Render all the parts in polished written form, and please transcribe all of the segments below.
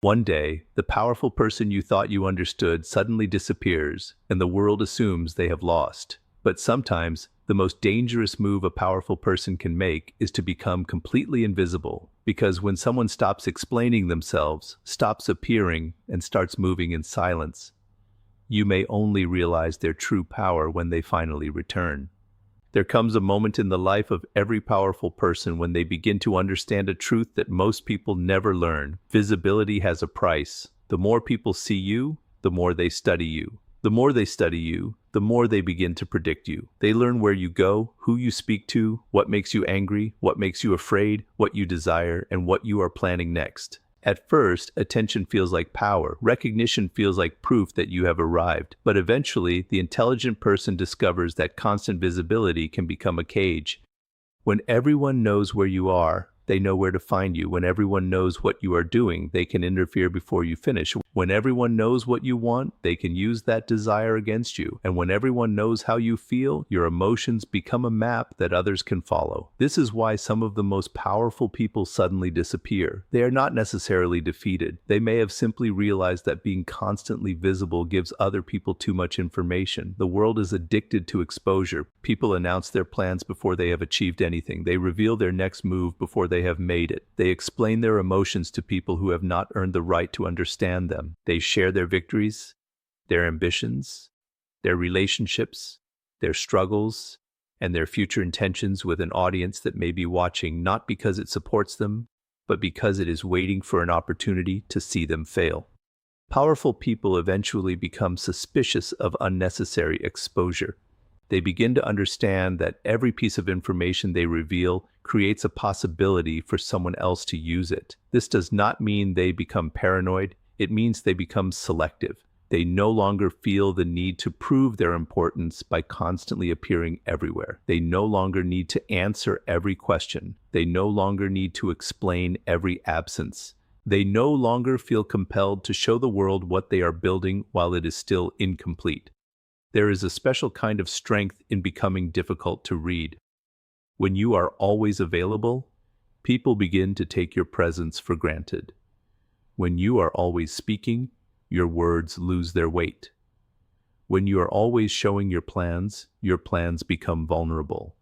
One day, the powerful person you thought you understood suddenly disappears, and the world assumes they have lost. But sometimes, the most dangerous move a powerful person can make is to become completely invisible, because when someone stops explaining themselves, stops appearing, and starts moving in silence, you may only realize their true power when they finally return. There comes a moment in the life of every powerful person when they begin to understand a truth that most people never learn. Visibility has a price. The more people see you, the more they study you. The more they study you, the more they begin to predict you. They learn where you go, who you speak to, what makes you angry, what makes you afraid, what you desire, and what you are planning next. At first, attention feels like power. Recognition feels like proof that you have arrived. But eventually, the intelligent person discovers that constant visibility can become a cage. When everyone knows where you are, they know where to find you. When everyone knows what you are doing, they can interfere before you finish. When everyone knows what you want, they can use that desire against you. And when everyone knows how you feel, your emotions become a map that others can follow. This is why some of the most powerful people suddenly disappear. They are not necessarily defeated. They may have simply realized that being constantly visible gives other people too much information. The world is addicted to exposure. People announce their plans before they have achieved anything. They reveal their next move before they have made it. They explain their emotions to people who have not earned the right to understand them. They share their victories, their ambitions, their relationships, their struggles, and their future intentions with an audience that may be watching not because it supports them, but because it is waiting for an opportunity to see them fail. Powerful people eventually become suspicious of unnecessary exposure. They begin to understand that every piece of information they reveal creates a possibility for someone else to use it. This does not mean they become paranoid. It means they become selective. They no longer feel the need to prove their importance by constantly appearing everywhere. They no longer need to answer every question. They no longer need to explain every absence. They no longer feel compelled to show the world what they are building while it is still incomplete. There is a special kind of strength in becoming difficult to read. When you are always available, people begin to take your presence for granted. When you are always speaking, your words lose their weight. When you are always showing your plans become vulnerable.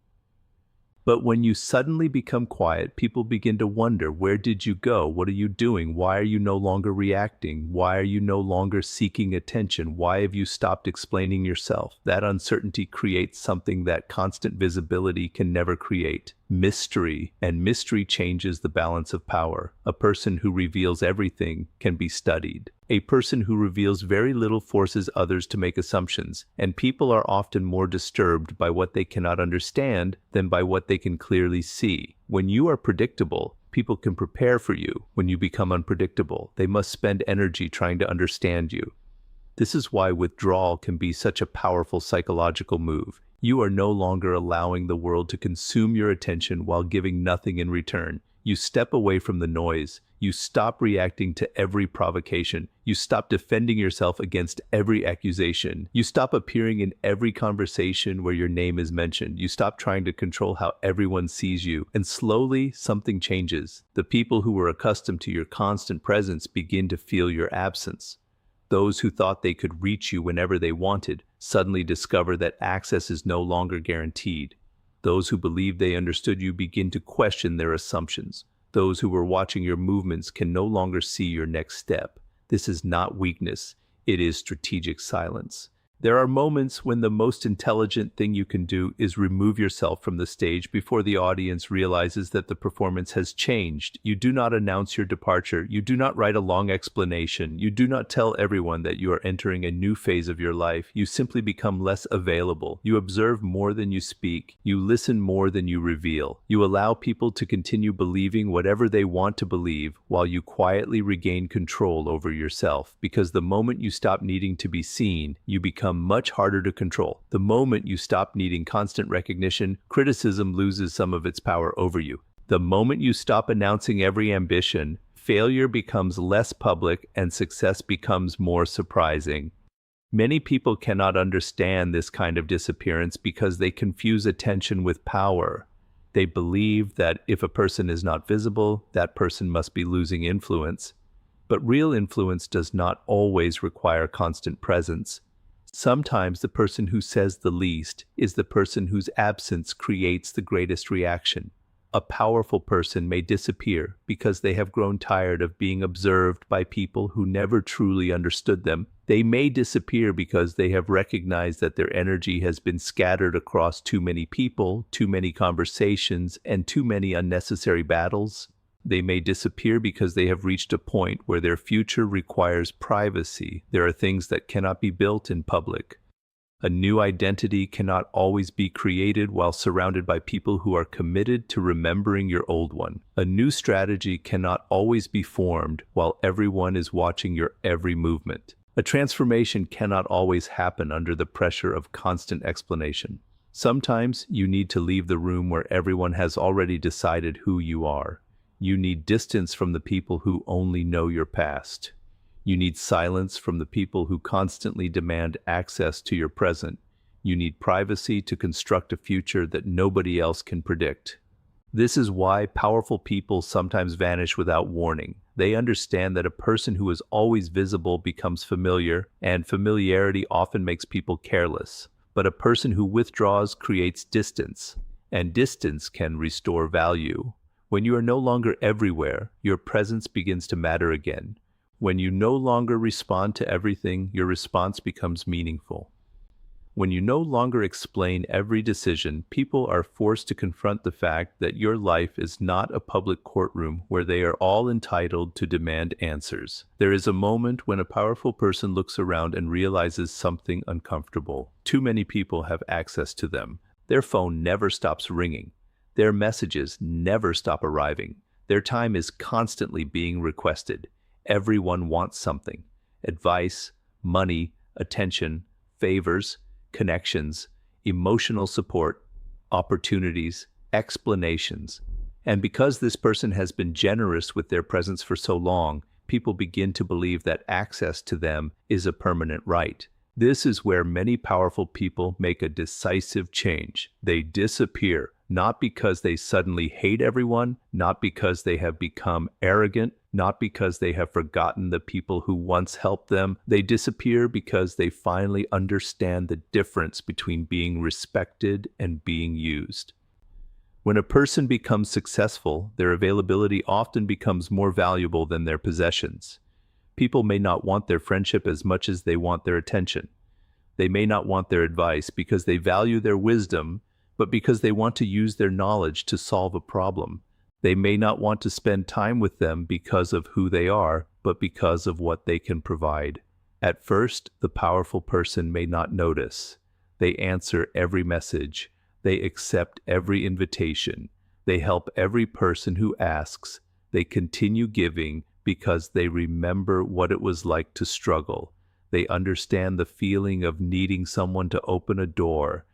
But when you suddenly become quiet, people begin to wonder, where did you go? What are you doing? Why are you no longer reacting? Why are you no longer seeking attention? Why have you stopped explaining yourself? That uncertainty creates something that constant visibility can never create. Mystery, and mystery changes the balance of power. A person who reveals everything can be studied. A person who reveals very little forces others to make assumptions, and people are often more disturbed by what they cannot understand than by what they can clearly see. When you are predictable, people can prepare for you. When you become unpredictable, they must spend energy trying to understand you. This is why withdrawal can be such a powerful psychological move. You are no longer allowing the world to consume your attention while giving nothing in return. You step away from the noise. You stop reacting to every provocation. You stop defending yourself against every accusation. You stop appearing in every conversation where your name is mentioned. You stop trying to control how everyone sees you. And slowly, something changes. The people who were accustomed to your constant presence begin to feel your absence. Those who thought they could reach you whenever they wanted suddenly discover that access is no longer guaranteed. Those who believed they understood you begin to question their assumptions. Those who were watching your movements can no longer see your next step. This is not weakness, it is strategic silence. There are moments when the most intelligent thing you can do is remove yourself from the stage before the audience realizes that the performance has changed. You do not announce your departure. You do not write a long explanation. You do not tell everyone that you are entering a new phase of your life. You simply become less available. You observe more than you speak. You listen more than you reveal. You allow people to continue believing whatever they want to believe while you quietly regain control over yourself. Because the moment you stop needing to be seen, you become much harder to control. The moment you stop needing constant recognition, criticism loses some of its power over you. The moment you stop announcing every ambition, failure becomes less public and success becomes more surprising. Many people cannot understand this kind of disappearance because they confuse attention with power. They believe that if a person is not visible, that person must be losing influence. But real influence does not always require constant presence. Sometimes the person who says the least is the person whose absence creates the greatest reaction. A powerful person may disappear because they have grown tired of being observed by people who never truly understood them. They may disappear because they have recognized that their energy has been scattered across too many people, too many conversations, and too many unnecessary battles. They may disappear because they have reached a point where their future requires privacy. There are things that cannot be built in public. A new identity cannot always be created while surrounded by people who are committed to remembering your old one. A new strategy cannot always be formed while everyone is watching your every movement. A transformation cannot always happen under the pressure of constant explanation. Sometimes you need to leave the room where everyone has already decided who you are. You need distance from the people who only know your past. You need silence from the people who constantly demand access to your present. You need privacy to construct a future that nobody else can predict. This is why powerful people sometimes vanish without warning. They understand that a person who is always visible becomes familiar, and familiarity often makes people careless. But a person who withdraws creates distance, and distance can restore value. When you are no longer everywhere, your presence begins to matter again. When you no longer respond to everything, your response becomes meaningful. When you no longer explain every decision, people are forced to confront the fact that your life is not a public courtroom where they are all entitled to demand answers. There is a moment when a powerful person looks around and realizes something uncomfortable. Too many people have access to them. Their phone never stops ringing. Their messages never stop arriving. Their time is constantly being requested. Everyone wants something: advice, money, attention, favors, connections, emotional support, opportunities, explanations. And because this person has been generous with their presence for so long, people begin to believe that access to them is a permanent right. This is where many powerful people make a decisive change. They disappear, not because they suddenly hate everyone, not because they have become arrogant, not because they have forgotten the people who once helped them. They disappear because they finally understand the difference between being respected and being used. When a person becomes successful, their availability often becomes more valuable than their possessions. People may not want their friendship as much as they want their attention. They may not want their advice because they value their wisdom, but because they want to use their knowledge to solve a problem. They may not want to spend time with them because of who they are, but because of what they can provide. At first, the powerful person may not notice. They answer every message. They accept every invitation. They help every person who asks. They continue giving because they remember what it was like to struggle. They understand the feeling of needing someone to open a door.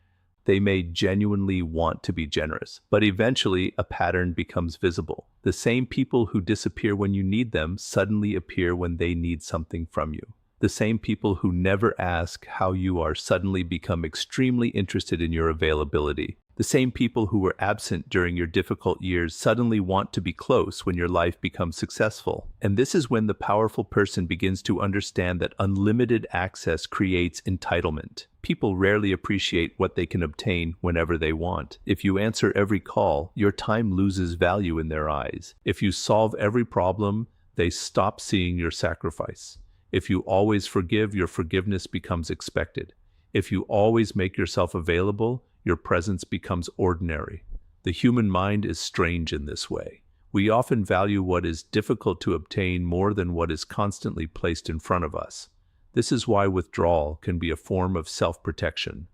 They may genuinely want to be generous, but eventually a pattern becomes visible. The same people who disappear when you need them suddenly appear when they need something from you. The same people who never ask how you are suddenly become extremely interested in your availability. The same people who were absent during your difficult years suddenly want to be close when your life becomes successful. And this is when the powerful person begins to understand that unlimited access creates entitlement. People rarely appreciate what they can obtain whenever they want. If you answer every call, your time loses value in their eyes. If you solve every problem, they stop seeing your sacrifice. If you always forgive, your forgiveness becomes expected. If you always make yourself available, your presence becomes ordinary. The human mind is strange in this way. We often value what is difficult to obtain more than what is constantly placed in front of us. This is why withdrawal can be a form of self-protection.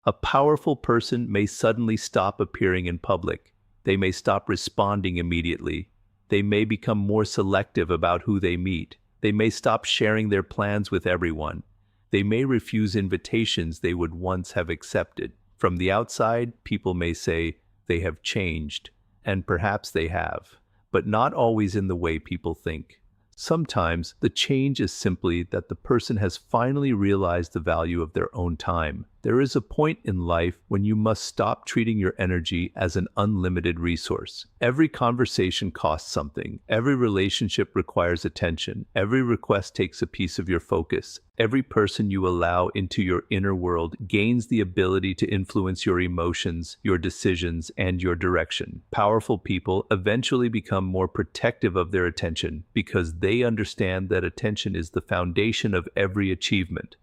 A powerful person may suddenly stop appearing in public. They may stop responding immediately. They may become more selective about who they meet. They may stop sharing their plans with everyone. They may refuse invitations they would once have accepted. From the outside, people may say they have changed, and perhaps they have, but not always in the way people think. Sometimes the change is simply that the person has finally realized the value of their own time. There is a point in life when you must stop treating your energy as an unlimited resource. Every conversation costs something. Every relationship requires attention. Every request takes a piece of your focus. Every person you allow into your inner world gains the ability to influence your emotions, your decisions, and your direction. Powerful people eventually become more protective of their attention because they understand that attention is the foundation of every achievement.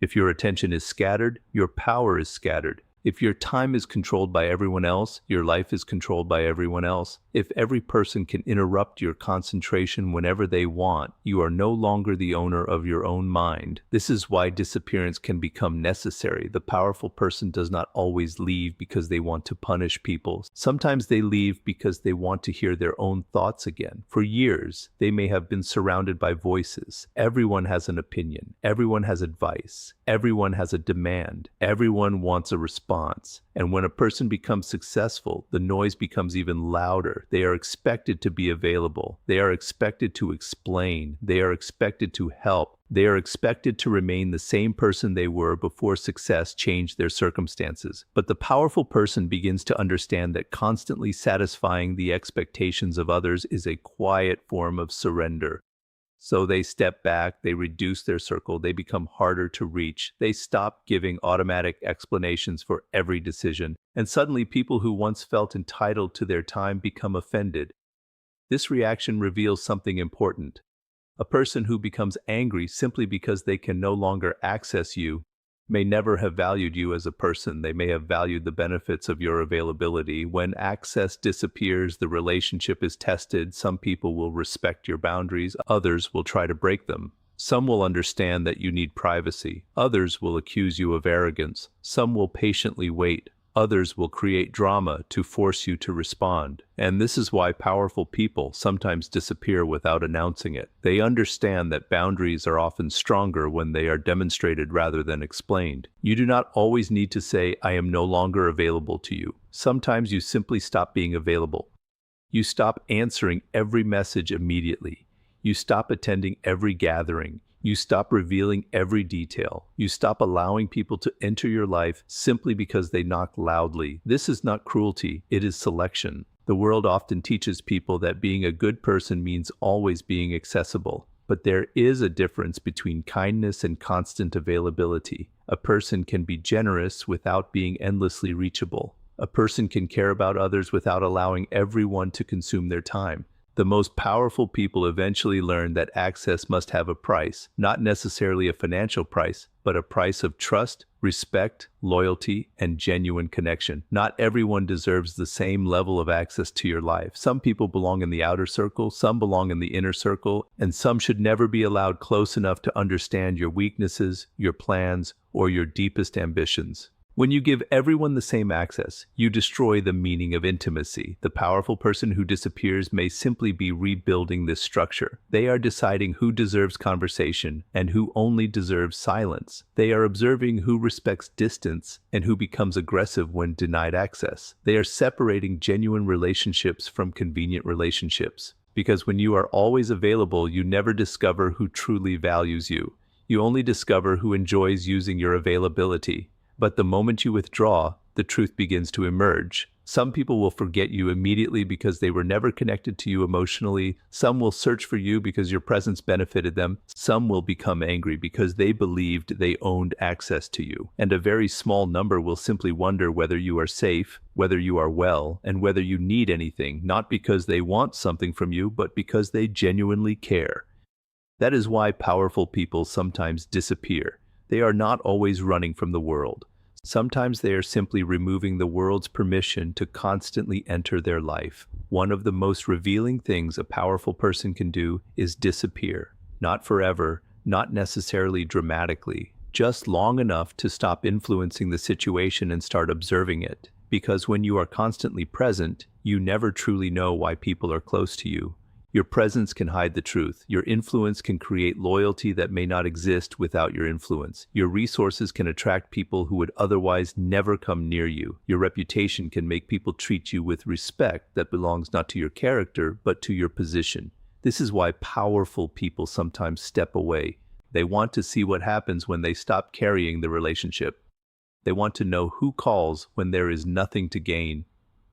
If your attention is scattered, your power is scattered. If your time is controlled by everyone else, your life is controlled by everyone else. If every person can interrupt your concentration whenever they want, you are no longer the owner of your own mind. This is why disappearance can become necessary. The powerful person does not always leave because they want to punish people. Sometimes they leave because they want to hear their own thoughts again. For years, they may have been surrounded by voices. Everyone has an opinion. Everyone has advice. Everyone has a demand. Everyone wants a response. And when a person becomes successful, the noise becomes even louder. They are expected to be available. They are expected to explain. They are expected to help. They are expected to remain the same person they were before success changed their circumstances. But the powerful person begins to understand that constantly satisfying the expectations of others is a quiet form of surrender. So they step back, they reduce their circle, they become harder to reach, they stop giving automatic explanations for every decision, and suddenly people who once felt entitled to their time become offended. This reaction reveals something important. A person who becomes angry simply because they can no longer access you may never have valued you as a person. They may have valued the benefits of your availability. When access disappears, the relationship is tested. Some people will respect your boundaries, others will try to break them. Some will understand that you need privacy. Others will accuse you of arrogance. Some will patiently wait. Others will create drama to force you to respond. And this is why powerful people sometimes disappear without announcing it. They understand that boundaries are often stronger when they are demonstrated rather than explained. You do not always need to say, "I am no longer available to you." Sometimes you simply stop being available. You stop answering every message immediately. You stop attending every gathering. You stop revealing every detail. You stop allowing people to enter your life simply because they knock loudly. This is not cruelty, it is selection. The world often teaches people that being a good person means always being accessible. But there is a difference between kindness and constant availability. A person can be generous without being endlessly reachable. A person can care about others without allowing everyone to consume their time. The most powerful people eventually learn that access must have a price, not necessarily a financial price, but a price of trust, respect, loyalty, and genuine connection. Not everyone deserves the same level of access to your life. Some people belong in the outer circle, some belong in the inner circle, and some should never be allowed close enough to understand your weaknesses, your plans, or your deepest ambitions. When you give everyone the same access, you destroy the meaning of intimacy. The powerful person who disappears may simply be rebuilding this structure. They are deciding who deserves conversation and who only deserves silence. They are observing who respects distance and who becomes aggressive when denied access. They are separating genuine relationships from convenient relationships. Because when you are always available, you never discover who truly values you. You only discover who enjoys using your availability. But the moment you withdraw, the truth begins to emerge. Some people will forget you immediately because they were never connected to you emotionally. Some will search for you because your presence benefited them. Some will become angry because they believed they owned access to you. And a very small number will simply wonder whether you are safe, whether you are well, and whether you need anything, not because they want something from you, but because they genuinely care. That is why powerful people sometimes disappear. They are not always running from the world. Sometimes they are simply removing the world's permission to constantly enter their life. One of the most revealing things a powerful person can do is disappear. Not forever, not necessarily dramatically, just long enough to stop influencing the situation and start observing it. Because when you are constantly present, you never truly know why people are close to you. Your presence can hide the truth. Your influence can create loyalty that may not exist without your influence. Your resources can attract people who would otherwise never come near you. Your reputation can make people treat you with respect that belongs not to your character, but to your position. This is why powerful people sometimes step away. They want to see what happens when they stop carrying the relationship. They want to know who calls when there is nothing to gain,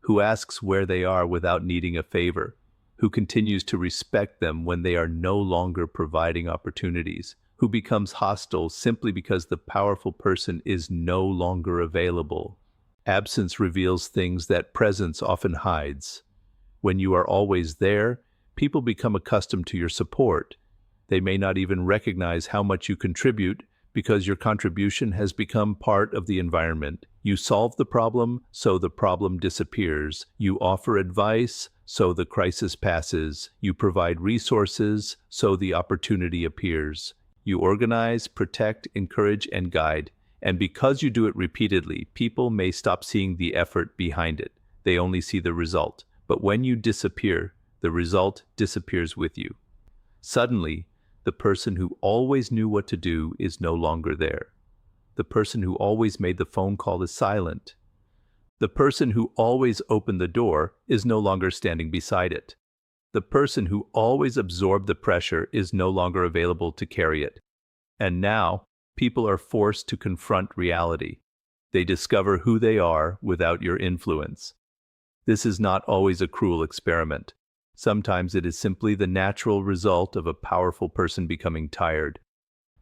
who asks where they are without needing a favor, who continues to respect them when they are no longer providing opportunities, who becomes hostile simply because the powerful person is no longer available. Absence reveals things that presence often hides. When you are always there, people become accustomed to your support. They may not even recognize how much you contribute because your contribution has become part of the environment. You solve the problem, so the problem disappears. You offer advice, so the crisis passes. You provide resources, so the opportunity appears. You organize, protect, encourage, and guide. And because you do it repeatedly, people may stop seeing the effort behind it. They only see the result. But when you disappear, the result disappears with you. Suddenly, the person who always knew what to do is no longer there. The person who always made the phone call is silent. The person who always opened the door is no longer standing beside it. The person who always absorbed the pressure is no longer available to carry it. And now, people are forced to confront reality. They discover who they are without your influence. This is not always a cruel experiment. Sometimes it is simply the natural result of a powerful person becoming tired.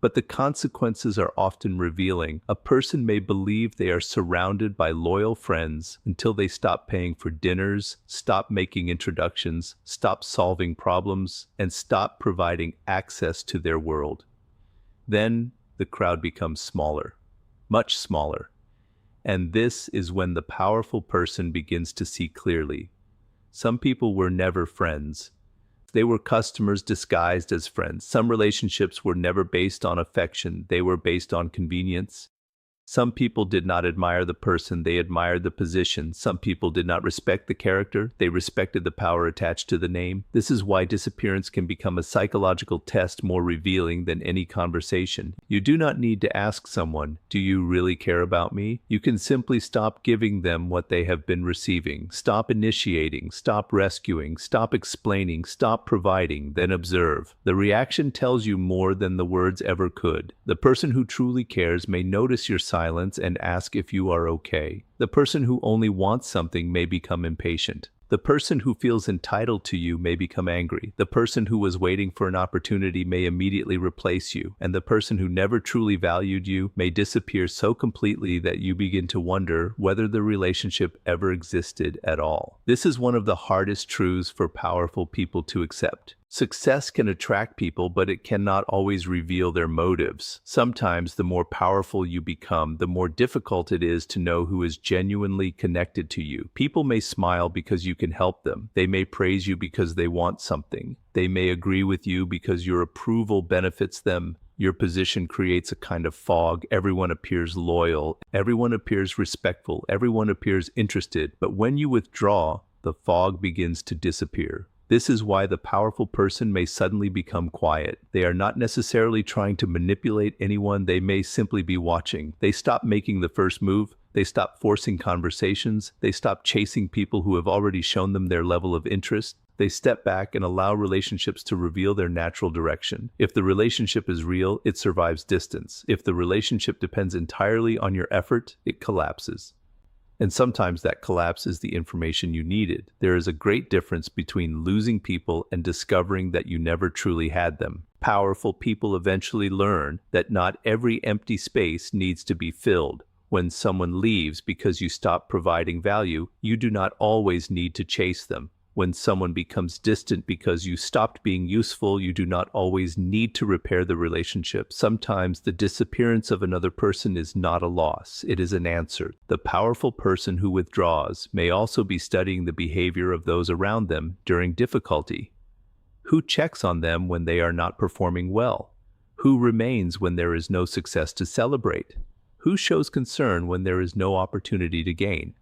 But the consequences are often revealing. A person may believe they are surrounded by loyal friends until they stop paying for dinners, stop making introductions, stop solving problems, and stop providing access to their world. Then the crowd becomes smaller, much smaller. And this is when the powerful person begins to see clearly. Some people were never friends. They were customers disguised as friends. Some relationships were never based on affection. They were based on convenience. Some people did not admire the person, they admired the position. Some people did not respect the character, they respected the power attached to the name. This is why disappearance can become a psychological test more revealing than any conversation. You do not need to ask someone, "Do you really care about me?" You can simply stop giving them what they have been receiving. Stop initiating, stop rescuing, stop explaining, stop providing, then observe. The reaction tells you more than the words ever could. The person who truly cares may notice your silence and ask if you are okay. The person who only wants something may become impatient. The person who feels entitled to you may become angry. The person who was waiting for an opportunity may immediately replace you. And the person who never truly valued you may disappear so completely that you begin to wonder whether the relationship ever existed at all. This is one of the hardest truths for powerful people to accept. Success can attract people, but it cannot always reveal their motives. Sometimes the more powerful you become, the more difficult it is to know who is genuinely connected to you. People may smile because you can help them. They may praise you because they want something. They may agree with you because your approval benefits them. Your position creates a kind of fog. Everyone appears loyal. Everyone appears respectful. Everyone appears interested. But when you withdraw, the fog begins to disappear. This is why the powerful person may suddenly become quiet. They are not necessarily trying to manipulate anyone. They may simply be watching. They stop making the first move. They stop forcing conversations. They stop chasing people who have already shown them their level of interest. They step back and allow relationships to reveal their natural direction. If the relationship is real, it survives distance. If the relationship depends entirely on your effort, it collapses. And sometimes that collapse is the information you needed. There is a great difference between losing people and discovering that you never truly had them. Powerful people eventually learn that not every empty space needs to be filled. When someone leaves because you stop providing value, you do not always need to chase them. When someone becomes distant because you stopped being useful, you do not always need to repair the relationship. Sometimes the disappearance of another person is not a loss, it is an answer. The powerful person who withdraws may also be studying the behavior of those around them during difficulty. Who checks on them when they are not performing well? Who remains when there is no success to celebrate? Who shows concern when there is no opportunity to gain?